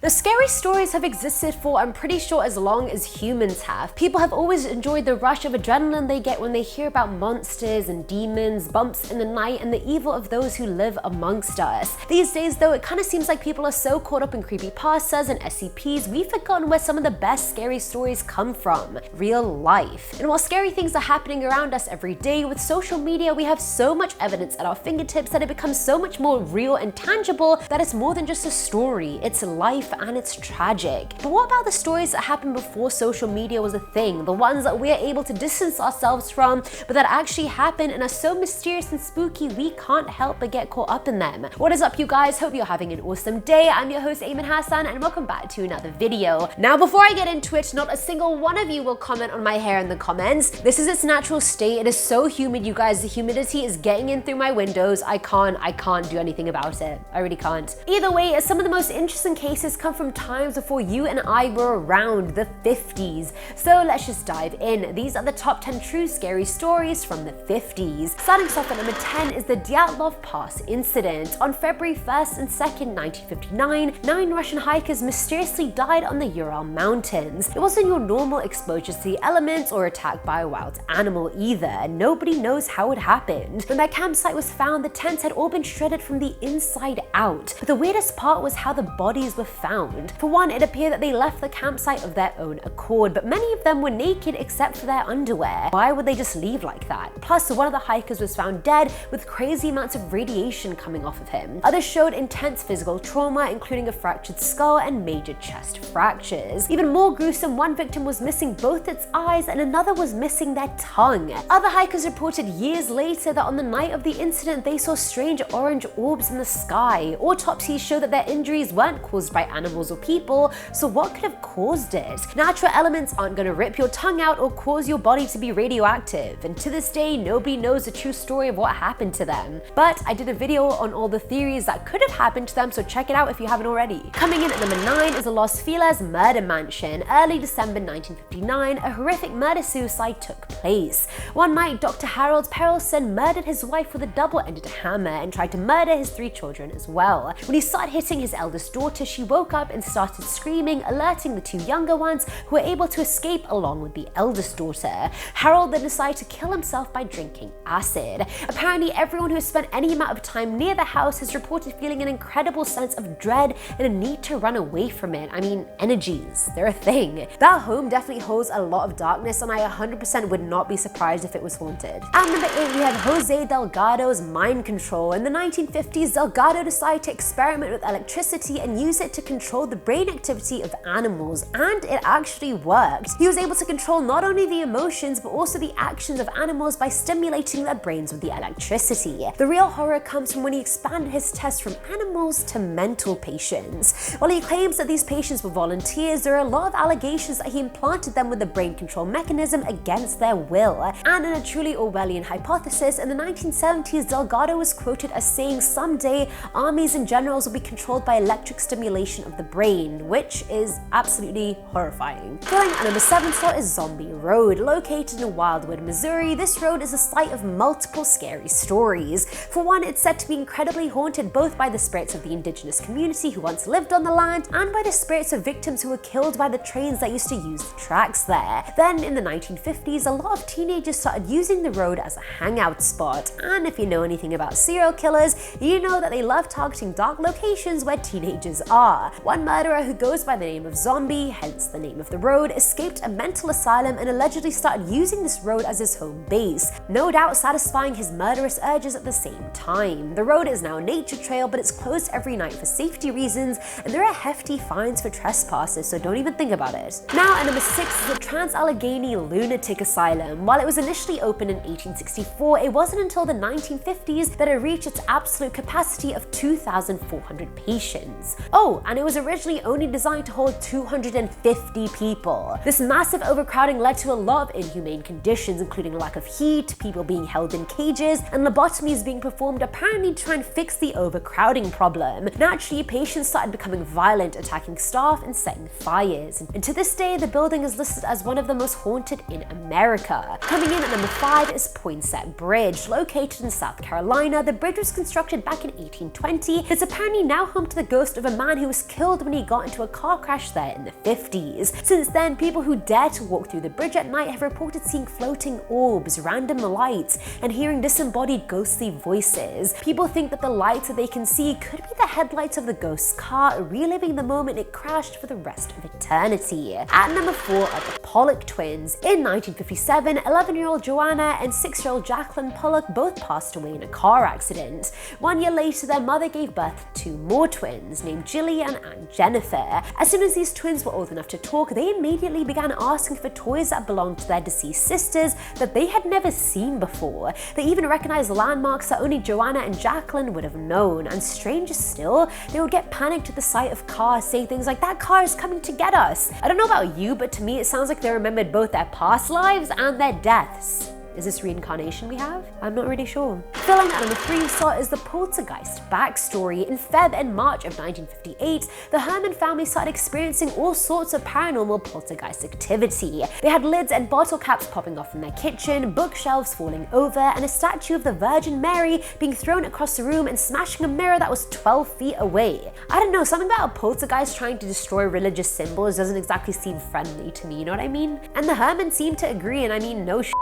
The scary stories have existed for, I'm pretty sure, as long as humans have. People have always enjoyed the rush of adrenaline they get when they hear about monsters and demons, bumps in the night, and the evil of those who live amongst us. These days though, it kind of seems like people are so caught up in creepypastas and SCPs, we've forgotten where some of the best scary stories come from. Real life. And while scary things are happening around us every day, with social media we have so much evidence at our fingertips that it becomes so much more real and tangible that it's more than just a story, it's life and it's tragic. But what about the stories that happened before social media was a thing? The ones that we're able to distance ourselves from, but that actually happened and are so mysterious and spooky we can't help but get caught up in them. What is up, you guys? Hope you're having an awesome day. I'm your host Ayman Hassan and welcome back to another video. Now before I get into it, not a single one of you will comment on my hair in the comments. This is its natural state. It is so humid, you guys. The humidity is getting in through my windows. I can't do anything about it. I really can't. Either way, some of the most interesting cases come from times before you and I were around, the 50s. So let's just dive in. These are the top 10 true scary stories from the 50s. Starting off at number 10 is the Dyatlov Pass incident. On February 1st and 2nd, 1959, 9 Russian hikers mysteriously died on the Ural Mountains. It wasn't your normal exposure to the elements or attack by a wild animal either, and nobody knows how it happened. When their campsite was found, the tents had all been shredded from the inside out. But the weirdest part was how the bodies were found. For one, it appeared that they left the campsite of their own accord, but many of them were naked except for their underwear. Why would they just leave like that? Plus, one of the hikers was found dead with crazy amounts of radiation coming off of him. Others showed intense physical trauma, including a fractured skull and major chest fractures. Even more gruesome, one victim was missing both its eyes and another was missing their tongue. Other hikers reported years later that on the night of the incident they saw strange orange orbs in the sky. Autopsies show that their injuries weren't caused by animals or people, so what could have caused it? Natural elements aren't going to rip your tongue out or cause your body to be radioactive, and to this day nobody knows the true story of what happened to them. But I did a video on all the theories that could have happened to them, so check it out if you haven't already. Coming in at number 9 is the Los Feliz murder mansion. Early December 1959, a horrific murder-suicide took place. One night, Dr. Harold Perelson murdered his wife with a double-ended hammer and tried to murder his 3 children as well. When he started hitting his eldest daughter, she woke up and started screaming, alerting the 2 younger ones who were able to escape along with the eldest daughter. Harold then decided to kill himself by drinking acid. Apparently, everyone who has spent any amount of time near the house has reported feeling an incredible sense of dread and a need to run away from it. I mean, energies, they're a thing. That home definitely holds a lot of darkness, and I 100% would not be surprised if it was haunted. At number 8, we have Jose Delgado's mind control. In the 1950s, Delgado decided to experiment with electricity and use it to control the brain activity of animals, and it actually worked. He was able to control not only the emotions but also the actions of animals by stimulating their brains with the electricity. The real horror comes from when he expanded his test from animals to mental patients. While he claims that these patients were volunteers, there are a lot of allegations that he implanted them with the brain control mechanism against their will. And in a truly Orwellian hypothesis, in the 1970s, Delgado was quoted as saying someday armies and generals will be controlled by electric stimulation of the brain, which is absolutely horrifying. Filling at number 7 slot is Zombie Road. Located in Wildwood, Missouri, this road is the site of multiple scary stories. For one, it's said to be incredibly haunted both by the spirits of the indigenous community who once lived on the land and by the spirits of victims who were killed by the trains that used to use the tracks there. Then in the 1950s, a lot of teenagers started using the road as a hangout spot, and if you know anything about serial killers, you know that they love targeting dark locations where teenagers are. One murderer who goes by the name of Zombie, hence the name of the road, escaped a mental asylum and allegedly started using this road as his home base, no doubt satisfying his murderous urges at the same time. The road is now a nature trail, but it's closed every night for safety reasons, and there are hefty fines for trespassers, so don't even think about it. Now at number 6 is the Trans-Allegheny Lunatic Asylum. While it was initially opened in 1864, it wasn't until the 1950s that it reached its absolute capacity of 2,400 patients. Oh, and it was originally only designed to hold 250 people. This massive overcrowding led to a lot of inhumane conditions, including lack of heat, people being held in cages, and lobotomies being performed apparently to try and fix the overcrowding problem. Naturally, patients started becoming violent, attacking staff and setting fires. And to this day, the building is listed as one of the most haunted in America. Coming in at number 5 is Poinsett Bridge. Located in South Carolina, the bridge was constructed back in 1820. It's apparently now home to the ghost of a man who was killed when he got into a car crash there in the 50s. Since then, people who dare to walk through the bridge at night have reported seeing floating orbs, random lights, and hearing disembodied ghostly voices. People think that the lights that they can see could be the headlights of the ghost's car, reliving the moment it crashed for the rest of eternity. At number 4 are the Pollock twins. In 1957, 11-year-old Joanna and 6-year-old Jacqueline Pollock both passed away in a car accident. 1 year later, their mother gave birth to 2 more twins named Jillian and Jennifer. As soon as these twins were old enough to talk, they immediately began asking for toys that belonged to their deceased sisters that they had never seen before. They even recognized landmarks that only Joanna and Jacqueline would have known, and stranger still, they would get panicked at the sight of cars, saying things like, "That car is coming to get us." I don't know about you, but to me it sounds like they remembered both their past lives and their deaths. Is this reincarnation we have? I'm not really sure. Filling at number 3 slot is the poltergeist backstory. In Feb and March of 1958, the Herman family started experiencing all sorts of paranormal poltergeist activity. They had lids and bottle caps popping off in their kitchen, bookshelves falling over, and a statue of the Virgin Mary being thrown across the room and smashing a mirror that was 12 feet away. I don't know, something about a poltergeist trying to destroy religious symbols doesn't exactly seem friendly to me, you know what I mean? And the Herman seemed to agree, and I mean, no shit.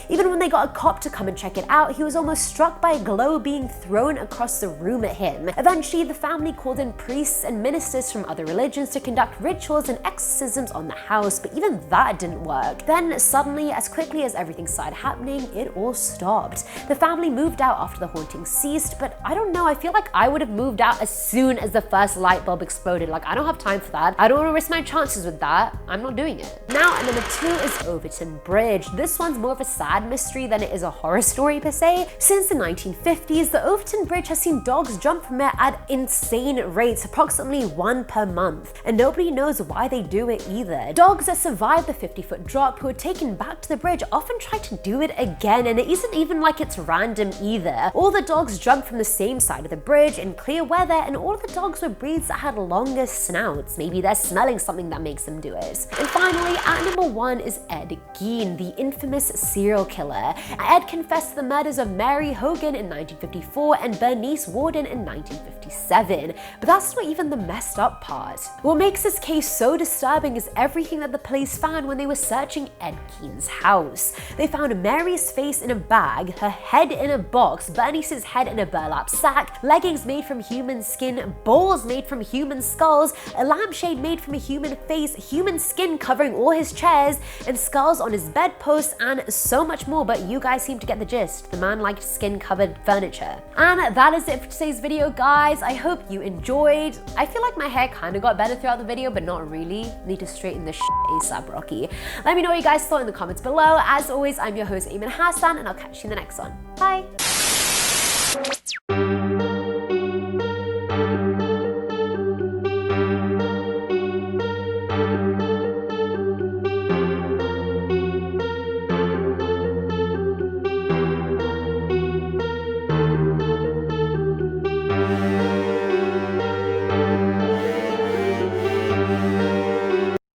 Even when they got a cop to come and check it out, he was almost struck by a glow being thrown across the room at him. Eventually, the family called in priests and ministers from other religions to conduct rituals and exorcisms on the house, but even that didn't work. Then suddenly, as quickly as everything started happening, it all stopped. The family moved out after the haunting ceased, but I don't know, I feel like I would have moved out as soon as the first light bulb exploded. Like, I don't have time for that. I don't want to risk my chances with that. I'm not doing it. Now, at number 2 is Overtoun Bridge. This one's more of a sad mystery than it is a horror story per se. Since the 1950s, the Overtoun Bridge has seen dogs jump from it at insane rates, approximately 1 per month, and nobody knows why they do it either. Dogs that survived the 50-foot drop who are taken back to the bridge often try to do it again, and it isn't even like it's random either. All the dogs jump from the same side of the bridge in clear weather, and all of the dogs were breeds that had longer snouts. Maybe they're smelling something that makes them do it. And finally, at number 1 is Ed Gein, the infamous serial killer. Ed confessed to the murders of Mary Hogan in 1954 and Bernice Warden in 1957. But that's not even the messed up part. What makes this case so disturbing is everything that the police found when they were searching Ed Gein's house. They found Mary's face in a bag, her head in a box, Bernice's head in a burlap sack, leggings made from human skin, balls made from human skulls, a lampshade made from a human face, human skin covering all his chairs, and skulls on his bedposts, and so much more, but you guys seem to get the gist. The man liked skin-covered furniture. And that is it for today's video, guys. I hope you enjoyed. I feel like my hair kind of got better throughout the video, but not really. Need to straighten this shit ASAP, Rocky. Let me know what you guys thought in the comments below. As always, I'm your host, Ayman Hassan, and I'll catch you in the next one. Bye!